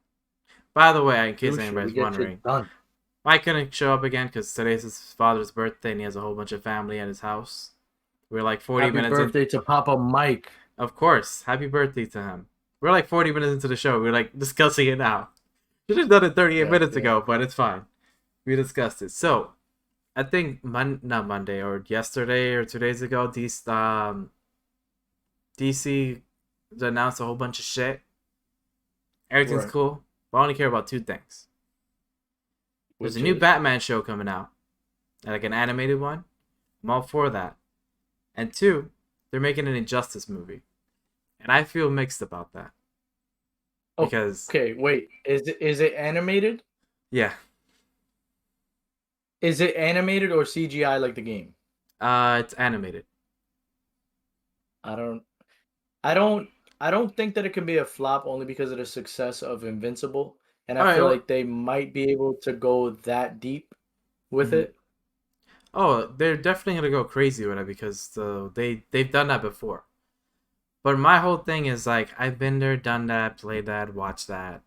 By the way, in case Do shit. We anybody's get shit wondering, done. Mike couldn't show up again because today's his father's birthday and he has a whole bunch of family at his house. We're like 40 Happy minutes in. birthday to Papa Mike. Of course, happy birthday to him. We're like 40 minutes into the show. We're like discussing it now. Should have done it 38 Yeah, minutes yeah. ago, but it's fine. We discussed it. So I think not Monday or yesterday or 2 days ago, DC announced a whole bunch of shit. Everything's Right. cool, but I only care about two things. There's a Which new is Batman show coming out, like an animated one. I'm all for that. And two, they're making an Injustice movie, and I feel mixed about that because okay. Wait, is it animated? yeah, Is it animated or CGI like the game? it's animated. I don't. I don't. I don't think that it can be a flop only because of the success of Invincible, and I All right. feel Well, like they might be able to go that deep with mhm. it. Oh, they're definitely gonna go crazy with it because they've done that before. But my whole thing is like I've been there, done that, played that, watched that.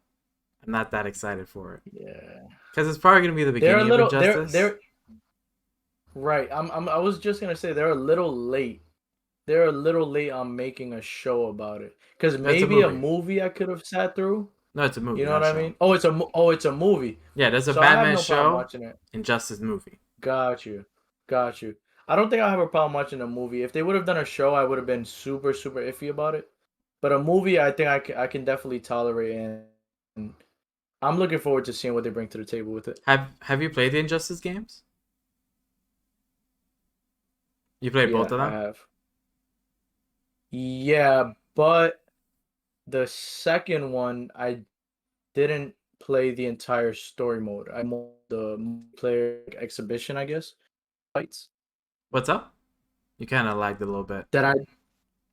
I'm not that excited for it Yeah, because it's probably gonna be the they're a beginning of little. Injustice. They're right. I was just gonna say they're a little late. They're a little late on making a show about it. Because It's a maybe a movie. movie I could have sat through. No, it's a You movie, know not what a I show. mean? Oh, it's a movie. Yeah, there's a So I have Batman no problem show, watching it. Injustice movie. Got you. Got you. I don't think I have a problem watching a movie. If they would have done a show, I would have been super, super iffy about it. But a movie, I think I can definitely tolerate, and I'm looking forward to seeing what they bring to the table with it. Have you played the Injustice games? You played both Yeah, of I them? have. Yeah, but the second one, I didn't play the entire story mode. I more the player exhibition, I guess, fights What's up? You kind of lagged a little bit. that I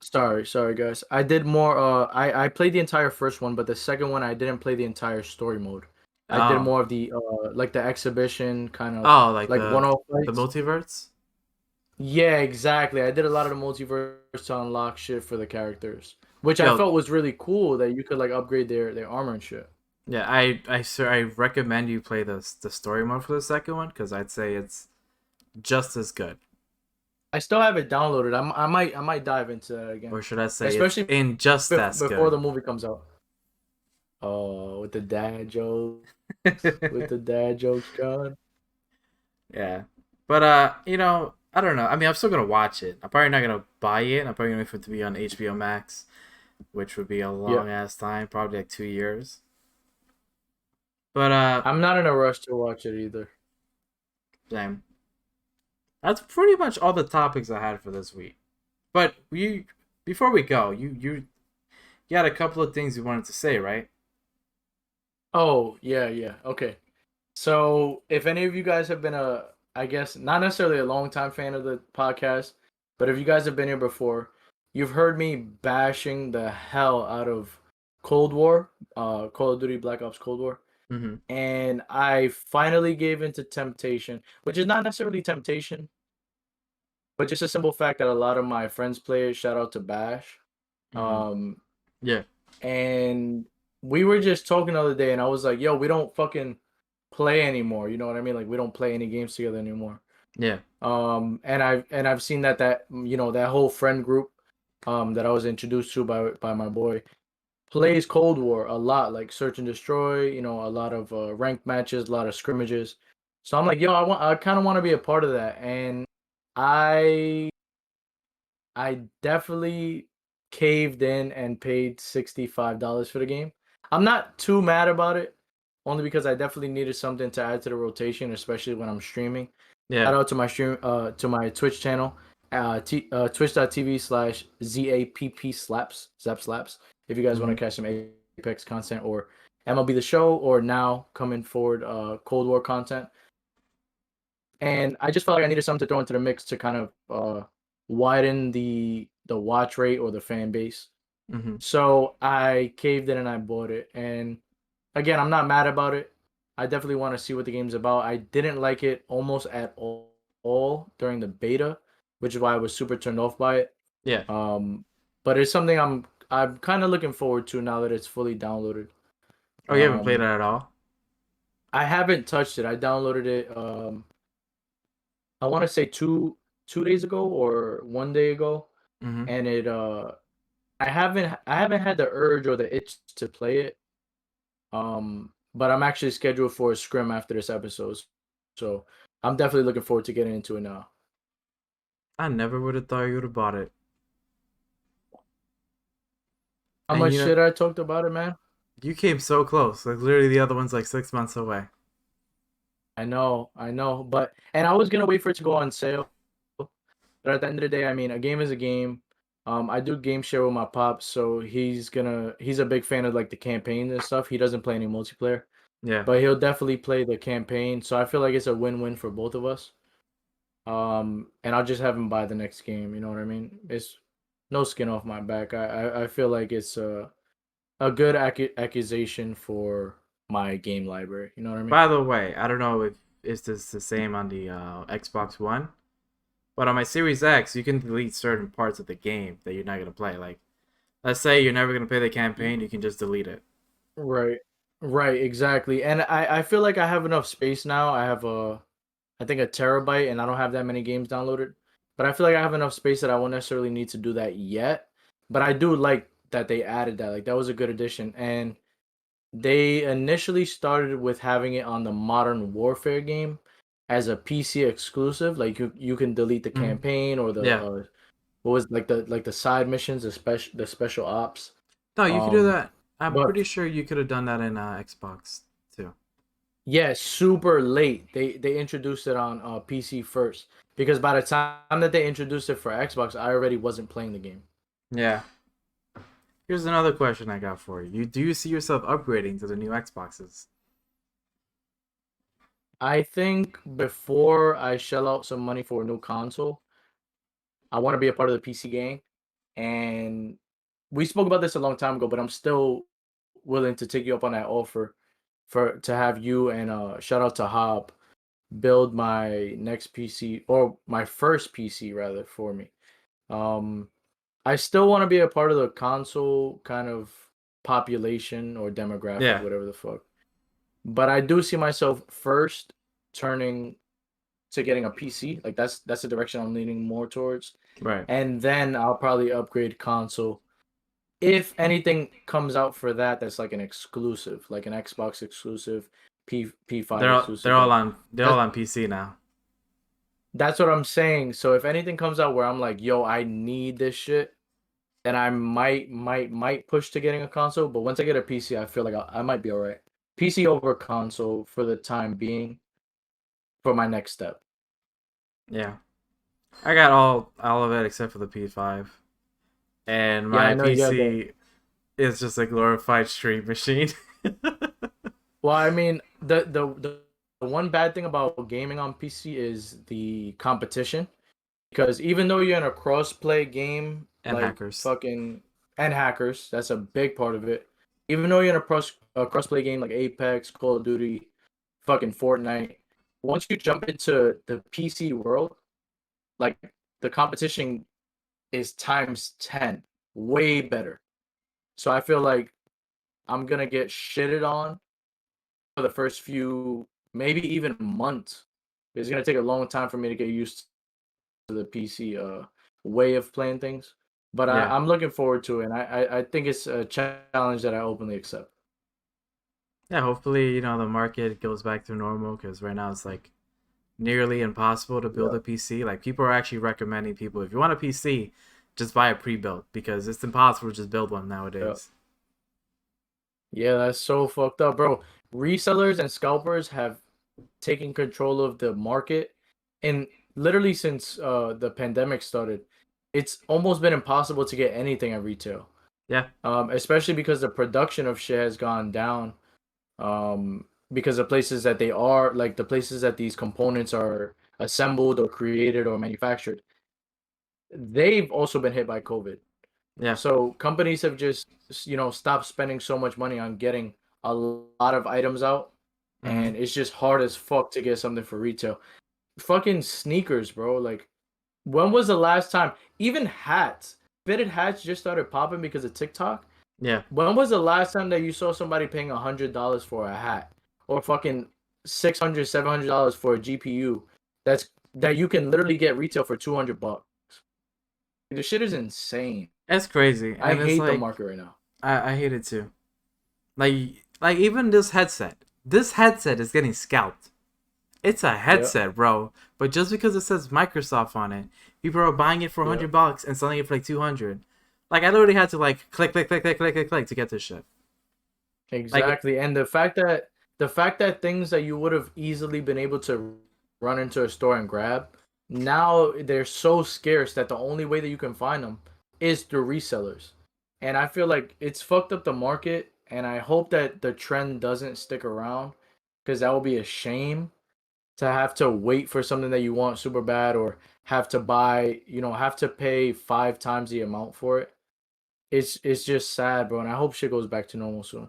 sorry guys. I did more I played the entire first one, but the second one I didn't play the entire story mode. I did Oh, more of the like the exhibition kind of oh, like like one-off the fights. multiverse. Yeah, exactly. I did a lot of the multiverse to unlock shit for the characters, which I Yo, felt was really cool that you could like upgrade their armor and shit. yeah, I recommend you play the story mode for the second one because I'd say it's just as good, I still have it downloaded. I might dive into that again, or should I say it's especially in just as before good. the movie comes out. Oh, with the dad jokes, with the dad jokes, John. Yeah, but I don't know. I mean, I'm still gonna watch it. I'm probably not gonna buy it. I'm probably gonna wait for it to be on HBO Max, which would be a Yeah, long ass time, probably like 2 years. But I'm not in a rush to watch it either. damn, that's pretty much all the topics I had for this week. But before we go, you had a couple of things you wanted to say, right? Oh, yeah, yeah. Okay. So, if any of you guys have been I guess, not necessarily a long time fan of the podcast, but if you guys have been here before, you've heard me bashing the hell out of Cold War, Call of Duty Black Ops Cold War. Mm-hmm. And I finally gave into temptation, which is not necessarily temptation, but just a simple fact that a lot of my friends play it. Shout out to Bash. Mm-hmm. Um, Yeah. and we were just talking the other day, and I was like, "Yo, we don't fucking play anymore." You know what I mean? Like we don't play any games together anymore. Yeah. And I've seen that that whole friend group, that I was introduced to by my boy plays Cold War a lot, like search and destroy. You know, a lot of ranked matches, a lot of scrimmages. So I'm like, yo, I kind of want to be a part of that, and I I definitely caved in and paid $65 for the game. I'm not too mad about it, only because I definitely needed something to add to the rotation, especially when I'm streaming. Yeah. Shout out to my to my Twitch channel, twitch.tv/ZAPP slaps Zap slaps. If you guys want Mm-hmm. to catch some Apex content or MLB the Show, or now coming forward Cold War content. And I just felt like I needed something to throw into the mix to kind of widen the watch rate or the fan base. Mm-hmm. So I caved in and I bought it. And again, I'm not mad about it. I definitely want to see what the game's about. I didn't like it almost at all during the beta, which is why I was super turned off by it. Yeah. Um, but it's something I'm kind of looking forward to now that it's fully downloaded. Oh, you haven't played it Um, at all? I haven't touched it. I downloaded it. I want to say two days ago or one day ago, Mm-hmm. and I haven't had the urge or the itch to play it. But I'm actually scheduled for a scrim after this episode, so I'm definitely looking forward to getting into it now. I never would have thought you would have bought it. How And much shit I talked about it, man. you came so close. Like literally, the other one's like 6 months away. I know, but and I was gonna wait for it to go on sale, but at the end of the day, I mean, a game is a game. I do game share with my pops, so he's a big fan of like the campaign and stuff. He doesn't play any multiplayer, Yeah. but he'll definitely play the campaign. So I feel like it's a win-win for both of us. And I'll just have him buy the next game. You know what I mean? It's no skin off my back. I feel like it's a good accusation for my game library. You know what I mean? By the way, I don't know if is this the same on the Xbox One, but on my Series X, you can delete certain parts of the game that you're not gonna play. Like Let's say you're never gonna play the campaign, you can just delete it. Right. Right, exactly. And I feel like I have enough space now. I have I think a terabyte and I don't have that many games downloaded. But I feel like I have enough space that I won't necessarily need to do that yet. But I do like that they added that. Like that was a good addition. And they initially started with having it on the Modern Warfare game as a PC exclusive. Like you can delete the Mm. campaign or the Yeah. what was like the side missions, the special ops. No, you could do Um that. I'm but pretty sure you could have done that in Xbox too. yeah, super late. They introduced it on PC first because by the time that they introduced it for Xbox, I already wasn't playing the game. Yeah. Here's another question I got for you. Do you see yourself upgrading to the new Xboxes? I think before I shell out some money for a new console, I want to be a part of the PC gang. And we spoke about this a long time ago, but I'm still willing to take you up on that offer for to have you and shout out to Hob build my next PC or my first PC rather for me. Um I still want to be a part of the console kind of population or demographic, Yeah. whatever the fuck. But I do see myself first turning to getting a PC. Like that's the direction I'm leaning more towards. Right. And then I'll probably upgrade console. If anything comes out for that, that's like an exclusive, like an Xbox exclusive, P5 They're exclusive. all Like on they're all that's on PC now. that's what I'm saying. So if anything comes out where I'm like, yo, I need this shit, then I might push to getting a console. But once I get a PC, I feel like I might be all right. PC over console for the time being for my next step. Yeah. I got all of it except for the P5. And Yeah, my I know you have that. PC is just a glorified stream machine. Well, I mean, the one bad thing about gaming on PC is the competition. Because even though you're in a cross-play game, And like hackers. fucking and hackers, that's a big part of it. Even though you're in a cross-play game like Apex, Call of Duty, fucking Fortnite, once you jump into the PC world, like the competition is times 10, way better. So I feel like I'm gonna get shitted on for the first few, maybe even months. It's gonna take a long time for me to get used to the PC way of playing things. But Yeah. I'm looking forward to it. And I think it's a challenge that I openly accept. Yeah, hopefully, the market goes back to normal because right now it's like nearly impossible to build Yeah. a PC. Like people are actually recommending people if you want a PC, just buy a pre-built because it's impossible to just build one Yeah. nowadays. Yeah, that's so fucked up, bro. Resellers and scalpers have taken control of the market, and literally since the pandemic started, it's almost been impossible to get anything at retail. Yeah. Especially because the production of shit has gone down. Because the places that they are, like the places that these components are assembled or created or manufactured, they've also been hit by COVID. Yeah. So companies have just, stopped spending so much money on getting a lot of items out, Mm-hmm. and it's just hard as fuck to get something for retail. Fucking sneakers, bro. Like, when was the last time? Even hats, fitted hats just started popping because of TikTok. Yeah. When was the last time that you saw somebody paying $100 for a hat, or fucking 600, $700 for a GPU? That you can literally get retail for $200. The shit is insane. It's crazy. I And it's hate the like market right now. I hate it too. Like even this headset. This headset is getting scalped. It's a Yeah, headset, bro. But just because it says Microsoft on it, people are buying it for yeah, $100 and selling it for like 200. Like I literally had to like click to get this shit. Like exactly. And the fact that things that you would have easily been able to run into a store and grab, now they're so scarce that the only way that you can find them is through resellers. And I feel like it's fucked up the market, and I hope that the trend doesn't stick around because that would be a shame to have to wait for something that you want super bad or have to buy, have to pay 5 times the amount for it. It's just sad, bro, and I hope shit goes back to normal soon.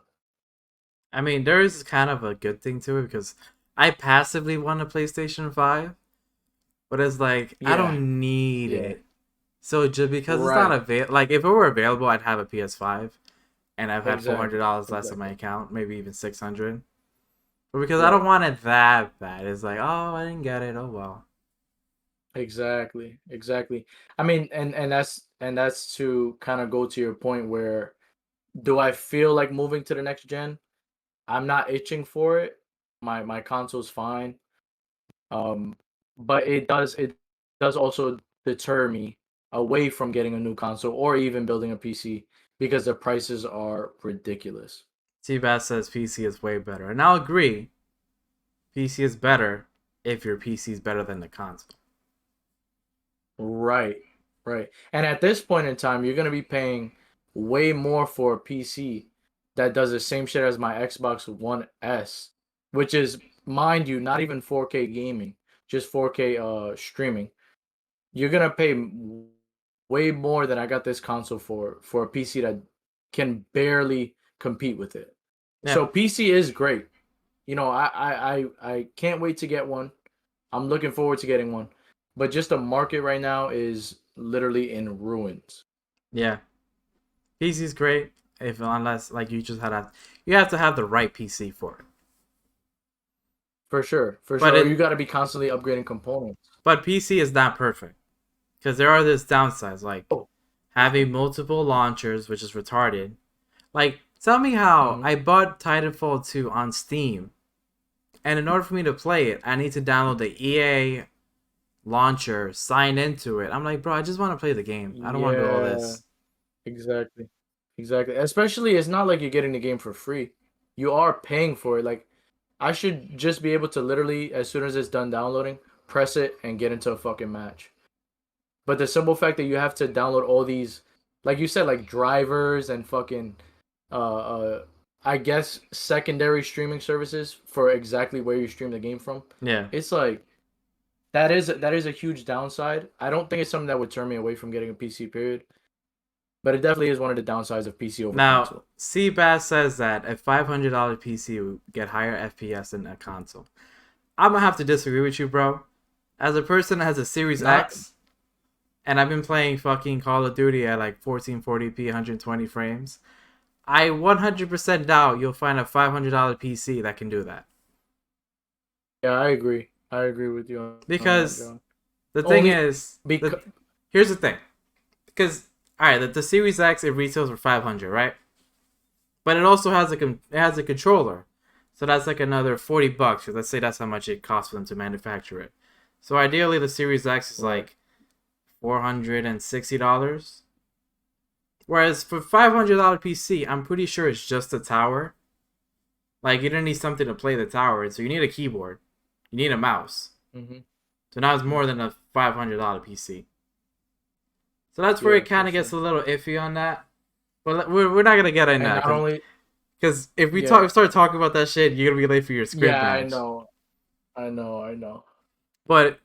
I mean, there is kind of a good thing to it because I passively want a PlayStation 5, but it's like I Yeah, don't need yeah. it. So just because it's not Right. available, like if it were available, I'd have a PS5, and I've had Exactly. $400 less in my Exactly. account, maybe even 600. But because I don't Right. want it that bad, it's like, oh, I didn't get it. Oh well. Exactly. Exactly. I mean, and that's to kind of go to your point where do I feel like moving to the next gen? I'm not itching for it. My console's fine. Um, but it does also deter me away from getting a new console or even building a PC because the prices are ridiculous. T-Bass says PC is way better, and I'll agree. PC is better if your PC is better than the console. Right, right. And at this point in time, you're gonna be paying way more for a PC that does the same shit as my Xbox One S, which is, mind you, not even 4K gaming, just 4K streaming. You're gonna pay way more than I got this console for a PC that can barely compete with it. Yeah, So PC is great. I can't wait to get one. I'm looking forward to getting one. But just the market right now is literally in ruins. yeah. PC is great if unless like you have to have the right PC for it. For sure. For But sure. Or you it gotta be constantly upgrading components. but PC is not perfect because there are these downsides like Oh, for sure. having multiple launchers, which is retarded. Like tell me how Hmm. I bought Titanfall 2 on Steam, and in order for me to play it, I need to download the EA launcher, sign into it. I'm like, bro, I just want to play the game. I don't want to do all Yeah, this. exactly. Exactly. Especially it's not like you're getting the game for free. You are paying for it. Like I should just be able to literally, as soon as it's done downloading, press it and get into a fucking match. But the simple fact that you have to download all these, like you said, like drivers and fucking, uh, I guess secondary streaming services for exactly where you stream the game from, Yeah. it's like that is a huge downside. I don't think it's something that would turn me away from getting a PC. Period. But it definitely is one of the downsides of PC over Now, console. Seabass says that a $500 PC would get higher FPS than a console. I'm gonna have to disagree with you, bro. As a person that has a Series Not X, and I've been playing fucking Call of Duty at like 1440p, 120 frames, I 100% doubt you'll find a $500 PC that can do that. Yeah, I agree. I agree with you on that, Because John. the thing Only is, because here's the thing. Because all right, the Series X it retails for 500, right? But it also has it has a controller, so that's like another $40. Let's say that's how much it costs for them to manufacture it. So ideally, the Series X is right. like $460. Whereas for $500 PC, I'm pretty sure it's just a tower. Like you don't need something to play the tower, so you need a keyboard, you need a mouse. Hmm. So now it's more Hmm. than a $500 PC. So that's where Yeah, it for kind of gets sure. a little iffy on that. But we're not gonna get in And that not only, because if we yeah, start talking about that shit, you're gonna be late for your script yeah, I match. know, I know, I know. But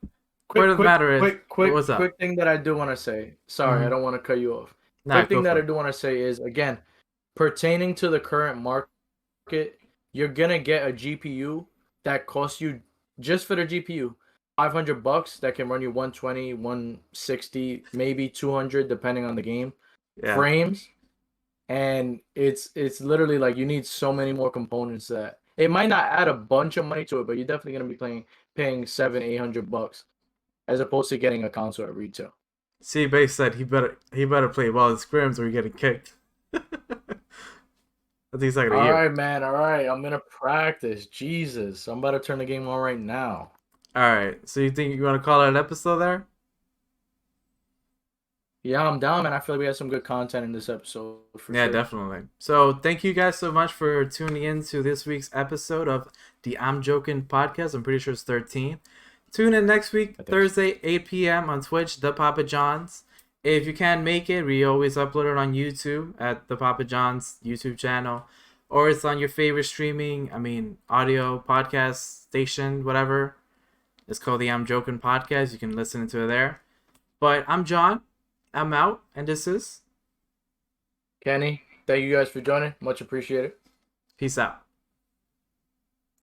point Quick, of the quick, matter is, quick, quick, what's up? quick thing that I do want to say. Sorry, I Mm-hmm. don't want to cut you off. Nah, Quick go thing that for I it. do want to say is again, pertaining to the current market, you're gonna get a GPU that costs you just for the GPU $500 that can run you 120, 160, maybe 200 depending on the game Yeah. frames, and it's literally like you need so many more components that it might not add a bunch of money to it, but you're definitely gonna be paying 700-800 bucks as opposed to getting a console at retail. C base said he better play well in scrims or he getting kicked. I think he's talking to All you. right, man. All right, I'm gonna practice. Jesus, I'm about to turn the game on right now. All right. So you think you want to call it an episode there? Yeah, I'm down, man. I feel like we had some good content in this episode for Yeah, sure. definitely. So thank you guys so much for tuning in to this week's episode of the I'm Joking podcast. I'm pretty sure it's 13. Tune in next week, I think so. Thursday, 8 p.m. on Twitch, The Papa John's. If you can't make it, we always upload it on YouTube at The Papa John's YouTube channel. Or it's on your favorite audio podcast station, whatever. It's called the I'm Joking podcast. You can listen to it there. But I'm John. I'm out. And this is Kenny, thank you guys for joining. Much appreciated. Peace out.